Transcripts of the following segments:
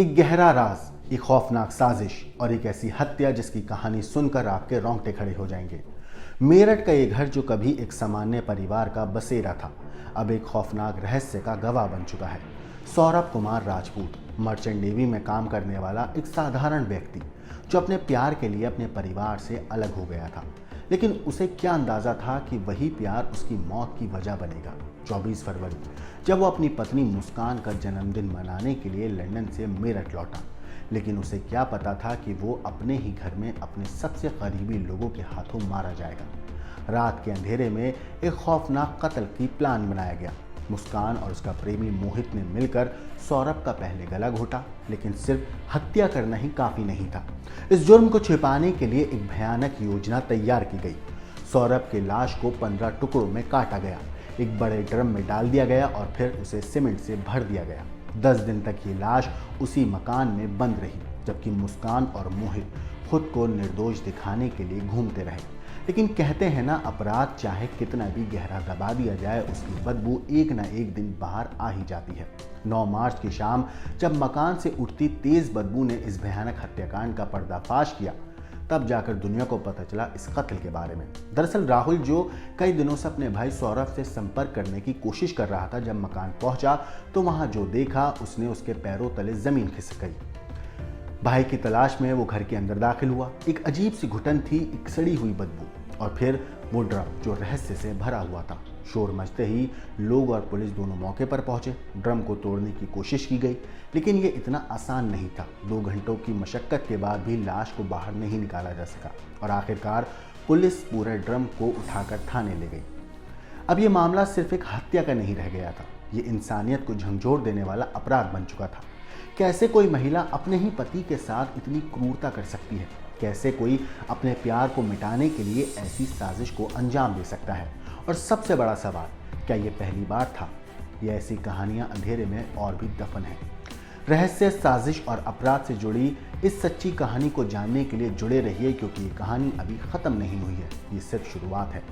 एक गहरा राज, एक खौफनाक साजिश और एक ऐसी हत्या जिसकी कहानी सुनकर आपके रोंगटे खड़े हो जाएंगे। मेरठ का ये घर जो कभी एक सामान्य परिवार का बसेरा था, अब एक खौफनाक रहस्य का गवाह बन चुका है। सौरभ कुमार राजपूत, मर्चेंट नेवी में काम करने वाला एक साधारण व्यक्ति जो अपने प्यार के लिए अपने परिवार से अलग हो गया था। लेकिन उसे क्या अंदाजा था कि वही प्यार उसकी मौत की वजह बनेगा। 24 फरवरी जब वो अपनी पत्नी मुस्कान का जन्मदिन मनाने के लिए लंदन से मेरठ लौटा, लेकिन उसे क्या पता था कि वो अपने ही घर में अपने सबसे करीबी लोगों के हाथों मारा जाएगा। रात के अंधेरे में एक खौफनाक कत्ल की प्लान बनाया गया। मुस्कान और उसका प्रेमी मोहित ने मिलकर सौरभ का पहले गला घोटा, लेकिन सिर्फ हत्या करना ही काफी नहीं था। इस जुर्म को छिपाने के लिए एक भयानक योजना तैयार की गई। सौरभ की लाश को 15 टुकड़ों में काटा गया, एक बड़े ड्रम में डाल दिया गया और फिर उसे सीमेंट से भर दिया गया। 10 दिन तक ये लाश उसी मकान में बंद रही, जबकि मुस्कान और मोहित खुद को निर्दोष दिखाने के लिए घूमते रहे। लेकिन कहते हैं ना, अपराध चाहे कितना भी गहरा दबा दिया जाए, उसकी बदबू एक ना एक दिन बाहर आ ही जाती है। 9 मार्च की शाम जब मकान से उठती तेज बदबू ने इस भयानक हत्याकांड का पर्दाफाश किया, तब जाकर दुनिया को पता चला इस कत्ल के बारे में। दरअसल राहुल, जो कई दिनों से अपने भाई सौरभ से संपर्क करने की कोशिश कर रहा था, जब मकान पहुंचा तो वहां जो देखा उसने उसके पैरों तले जमीन खिसक गई। भाई की तलाश में वो घर के अंदर दाखिल हुआ। एक अजीब सी घुटन थी, एक सड़ी हुई बदबू और फिर वो ड्रम जो रहस्य से भरा हुआ था। शोर मचते ही लोग और पुलिस दोनों मौके पर पहुंचे। ड्रम को तोड़ने की कोशिश की गई, लेकिन ये इतना आसान नहीं था। 2 घंटों की मशक्कत के बाद भी लाश को बाहर नहीं निकाला जा सका और आखिरकार पुलिस पूरे ड्रम को उठाकर थाने ले गई। अब ये मामला सिर्फ एक हत्या का नहीं रह गया था, ये इंसानियत को झंझोर देने वाला अपराध बन चुका था। कैसे कोई महिला अपने ही पति के साथ इतनी क्रूरता कर सकती है? कैसे कोई अपने प्यार को मिटाने के लिए ऐसी साजिश को अंजाम दे सकता है? और सबसे बड़ा सवाल, क्या ये पहली बार था? ये ऐसी कहानियां अंधेरे में और भी दफन है। रहस्य, साजिश और अपराध से जुड़ी इस सच्ची कहानी को जानने के लिए जुड़े रहिए, क्योंकि ये कहानी अभी खत्म नहीं हुई है, ये सिर्फ शुरुआत है।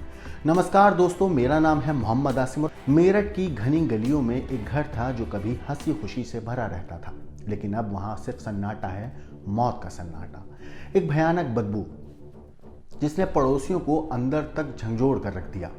नमस्कार दोस्तों, मेरा नाम है मोहम्मद आसिम और मेरठ की घनी गलियों में एक घर था जो कभी हंसी खुशी से भरा रहता था, लेकिन अब वहां सिर्फ सन्नाटा है, मौत का सन्नाटा। एक भयानक बदबू जिसने पड़ोसियों को अंदर तक झंझोड़ कर रख दिया।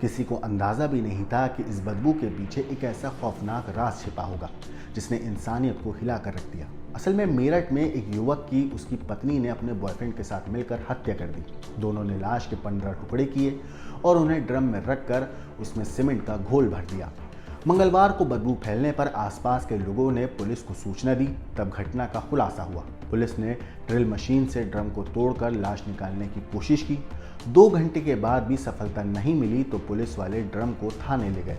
किसी को अंदाजा भी नहीं था कि इस बदबू के पीछे एक ऐसा खौफनाक राज छिपा होगा जिसने इंसानियत को हिला कर रख दिया। असल में मेरठ में एक युवक की उसकी पत्नी ने अपने बॉयफ्रेंड के साथ मिलकर हत्या कर दी। दोनों ने लाश के 15 टुकड़े किए और उन्हें ड्रम में रखकर उसमें सीमेंट का घोल भर दिया। मंगलवार को बदबू फैलने पर आसपास के लोगों ने पुलिस को सूचना दी। तब घटना का खुलासा हुआ। पुलिस ने ड्रिल मशीन से ड्रम को तोड़कर लाश निकालने की कोशिश की। 2 घंटे के बाद भी सफलता नहीं मिली तो पुलिस वाले ड्रम को थाने ले गए।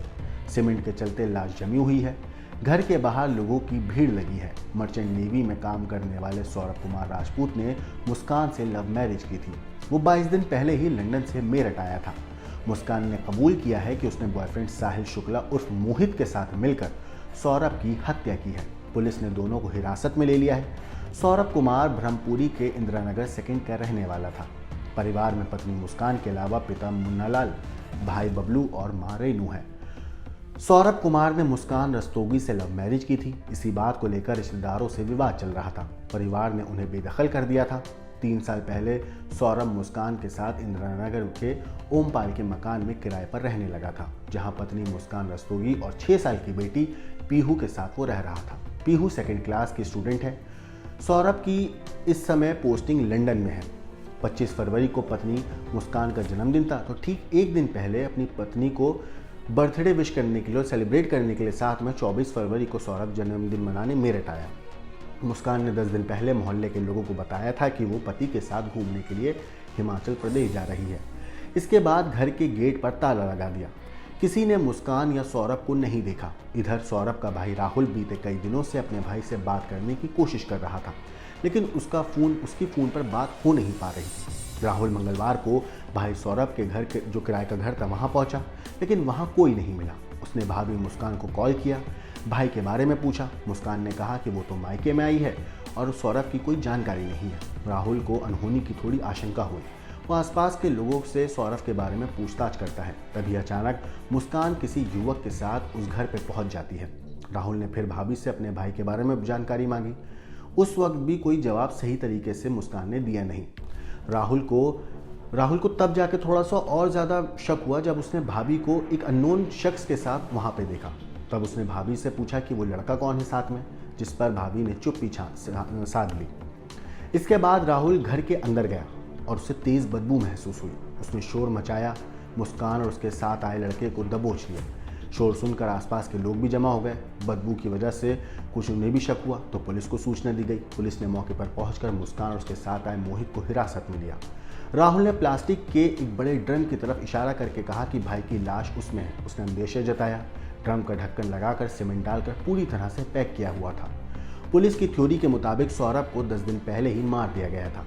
सीमेंट के चलते लाश जमी हुई है। घर के बाहर लोगों की भीड़ लगी है। मर्चेंट नेवी में काम करने वाले सौरभ कुमार राजपूत ने मुस्कान से लव मैरिज की थी। वो 22 दिन पहले ही लंदन से मेरठ आया था। मुस्कान ने कबूल किया है कि उसने बॉयफ्रेंड साहिल शुक्ला उर्फ मोहित के साथ मिलकर सौरभ की हत्या की है। पुलिस ने दोनों को हिरासत में ले लिया है। सौरभ कुमार ब्रह्मपुरी के इंदिरानगर सेकंड का रहने वाला था। परिवार में पत्नी मुस्कान के अलावा पिता मुन्नालाल, भाई बबलू और मां रेनू है। सौरभ कुमार ने मुस्कान रस्तोगी से लव मैरिज की थी। इसी बात को लेकर रिश्तेदारों से विवाद चल रहा था। परिवार ने उन्हें बेदखल कर दिया था। 3 साल पहले सौरभ मुस्कान के साथ इंदिरानगर के ओमपाल के मकान में किराए पर रहने लगा था, जहां पत्नी मुस्कान रस्तोगी और 6 साल की बेटी पीहू के साथ वो रह रहा था। पीहू 2nd क्लास की स्टूडेंट है। सौरभ की इस समय पोस्टिंग लंदन में है। 25 फरवरी को पत्नी मुस्कान का जन्मदिन था, तो ठीक एक दिन पहले अपनी पत्नी को बर्थडे विश करने के लिए और सेलिब्रेट करने के लिए साथ में 24 फरवरी को सौरभ जन्मदिन मनाने मेरठ आया। मुस्कान ने 10 दिन पहले मोहल्ले के लोगों को बताया था कि वो पति के साथ घूमने के लिए हिमाचल प्रदेश जा रही है। इसके बाद घर के गेट पर ताला लगा दिया। किसी ने मुस्कान या सौरभ को नहीं देखा। इधर सौरभ का भाई राहुल बीते कई दिनों से अपने भाई से बात करने की कोशिश कर रहा था, लेकिन उसकी फ़ोन पर बात हो नहीं पा रही थी। राहुल मंगलवार को भाई सौरभ के घर के जो किराए का घर था वहाँ पहुँचा, लेकिन वहाँ कोई नहीं मिला। उसने भाभी मुस्कान को कॉल किया, भाई के बारे में पूछा। मुस्कान ने कहा कि वो तो मायके में आई है और सौरभ की कोई जानकारी नहीं है। राहुल को अनहोनी की थोड़ी आशंका हुई। वो आसपास के लोगों से सौरभ के बारे में पूछताछ करता है। तभी अचानक मुस्कान किसी युवक के साथ उस घर पर पहुंच जाती है। राहुल ने फिर भाभी से अपने भाई के बारे में जानकारी मांगी। उस वक्त भी कोई जवाब सही तरीके से मुस्कान ने दिया नहीं। राहुल को तब जाके थोड़ा सा और ज़्यादा शक हुआ जब उसने भाभी को एक अननोन शख्स के साथ वहाँ पे देखा। तब उसने भाभी से पूछा कि वो लड़का कौन है साथ में, जिस पर भाभी ने चुप्पी साध ली। इसके बाद राहुल घर के अंदर गया और उसे तेज़ बदबू महसूस हुई। उसने शोर मचाया, मुस्कान और उसके साथ आए लड़के को दबोच लिया। शोर सुनकर आसपास के लोग भी जमा हो गए। बदबू की वजह से कुछ उन्हें भी शक हुआ तो पुलिस को सूचना दी गई। पुलिस ने मौके पर पहुंचकर मुस्कान और उसके साथ आए मोहित को हिरासत में लिया। राहुल ने प्लास्टिक के एक बड़े ड्रम की तरफ इशारा करके कहा कि भाई की लाश उसमें है। उसने अंदेशा जताया। ड्रम का ढक्कन लगाकर सीमेंट डालकर पूरी तरह से पैक किया हुआ था। पुलिस की थ्योरी के मुताबिक सौरभ को 10 दिन पहले ही मार दिया गया था।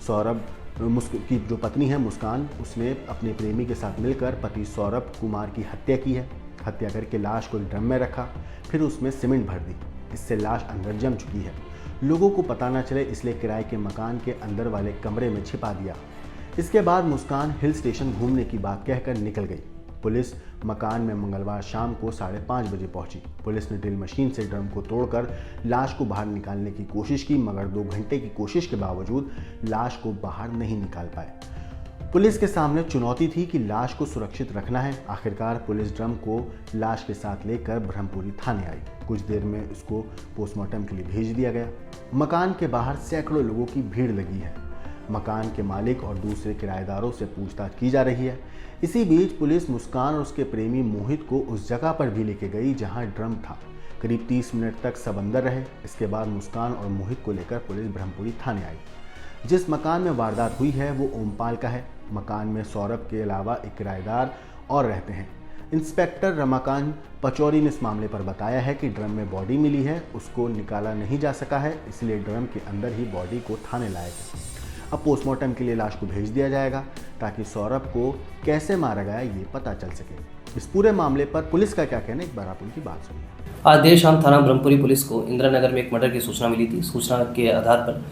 सौरभ की जो पत्नी है मुस्कान, उसने अपने प्रेमी के साथ मिलकर पति सौरभ कुमार की हत्या की है। हत्या करके लाश को एक ड्रम में रखा, फिर उसमें सीमेंट भर दी। इससे लाश अंदर जम चुकी है। लोगों को पता न चले इसलिए किराए के मकान के अंदर वाले कमरे में छिपा दिया। इसके बाद मुस्कान हिल स्टेशन घूमने की बात कहकर निकल गई। पुलिस मकान में मंगलवार शाम को 5:30 बजे पहुंची। पुलिस ने ड्रिल मशीन से ड्रम को तोड़कर लाश को बाहर निकालने की कोशिश की, मगर 2 घंटे की कोशिश के बावजूद लाश को बाहर नहीं निकाल पाए। पुलिस के सामने चुनौती थी कि लाश को सुरक्षित रखना है। आखिरकार पुलिस ड्रम को लाश के साथ लेकर ब्रह्मपुरी थाने आई। कुछ देर में उसको पोस्टमार्टम के लिए भेज दिया गया। मकान के बाहर सैकड़ों लोगों की भीड़ लगी है। मकान के मालिक और दूसरे किराएदारों से पूछताछ की जा रही है। इसी बीच पुलिस मुस्कान और उसके प्रेमी मोहित को उस जगह पर भी लेके गई जहां ड्रम था। करीब 30 मिनट तक सब अंदर रहे। इसके बाद मुस्कान और मोहित को लेकर पुलिस ब्रह्मपुरी थाने आई। जिस मकान में वारदात हुई है वो ओमपाल का है। मकान में सौरभ के अलावा एक किराएदार और रहते हैं। इंस्पेक्टर रमाकांत पचौरी ने इस मामले पर बताया है कि ड्रम में बॉडी मिली है, उसको निकाला नहीं जा सका है, इसलिए ड्रम के अंदर ही बॉडी को थाने लाया गया। अब पोस्टमार्टम के लिए लाश को भेज दिया जाएगा ताकि सौरभ को कैसे मारा गया ये पता चल सके। इस पूरे मामले पर पुलिस का क्या कहना है, एक बार आप उनकी बात सुनिए। आज देर शाम थाना ब्रह्मपुरी पुलिस को इंदिरा नगर में एक मर्डर की सूचना मिली थी। सूचना के आधार पर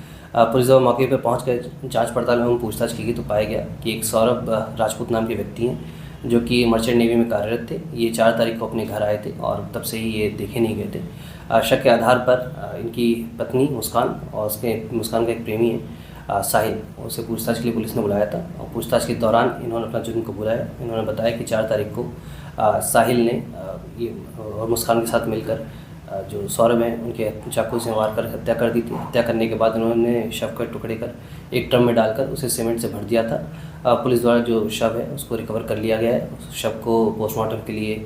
पुलिस जब मौके पर पहुंचकर जांच पड़ताल एवं पूछताछ की गई तो पाया गया कि एक सौरभ राजपूत नाम के व्यक्ति हैं जो कि मर्चेंट नेवी में कार्यरत थे। ये 4 तारीख को अपने घर आए थे और तब से ही ये देखे नहीं गए थे। शक के आधार पर इनकी पत्नी मुस्कान और मुस्कान का एक प्रेमी है साहिल, उसे पूछताछ के लिए पुलिस ने बुलाया था। और पूछताछ के दौरान इन्होंने अपना जुर्म कबूला। इन्होंने बताया कि 4 तारीख को साहिल ने ये और मुस्कान के साथ मिलकर जो सौरभ हैं उनके चाकू से मार कर हत्या कर दी थी। हत्या करने के बाद उन्होंने शव के टुकड़े कर एक ड्रम में डालकर उसे सीमेंट से भर दिया था। पुलिस द्वारा जो शव है उसको रिकवर कर लिया गया है। उस शव को पोस्टमार्टम के लिए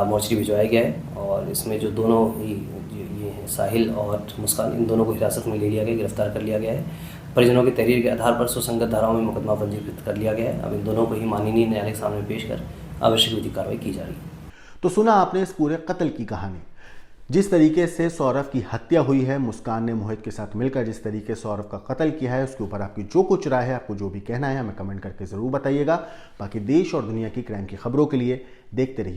मोर्चरी भिजवाया गया है और इसमें जो दोनों ही ये हैं साहिल और मुस्कान, इन दोनों को हिरासत में ले लिया गया, गिरफ्तार कर लिया गया है। परिजनों की तहरीर के आधार पर सुसंगत धाराओं में मुकदमा पंजीकृत कर लिया गया है। अब इन दोनों को ही माननीय न्यायालय के सामने पेश कर आवश्यक विधिक कार्रवाई की जा रही है। तो सुना आपने इस पूरे कत्ल की कहानी। जिस तरीके से सौरभ की हत्या हुई है, मुस्कान ने मोहित के साथ मिलकर जिस तरीके से सौरभ का कत्ल किया है, उसके ऊपर आपकी जो कुछ राय है, आपको जो भी कहना है, हमें कमेंट करके ज़रूर बताइएगा। बाकी देश और दुनिया की क्राइम की खबरों के लिए देखते रहिए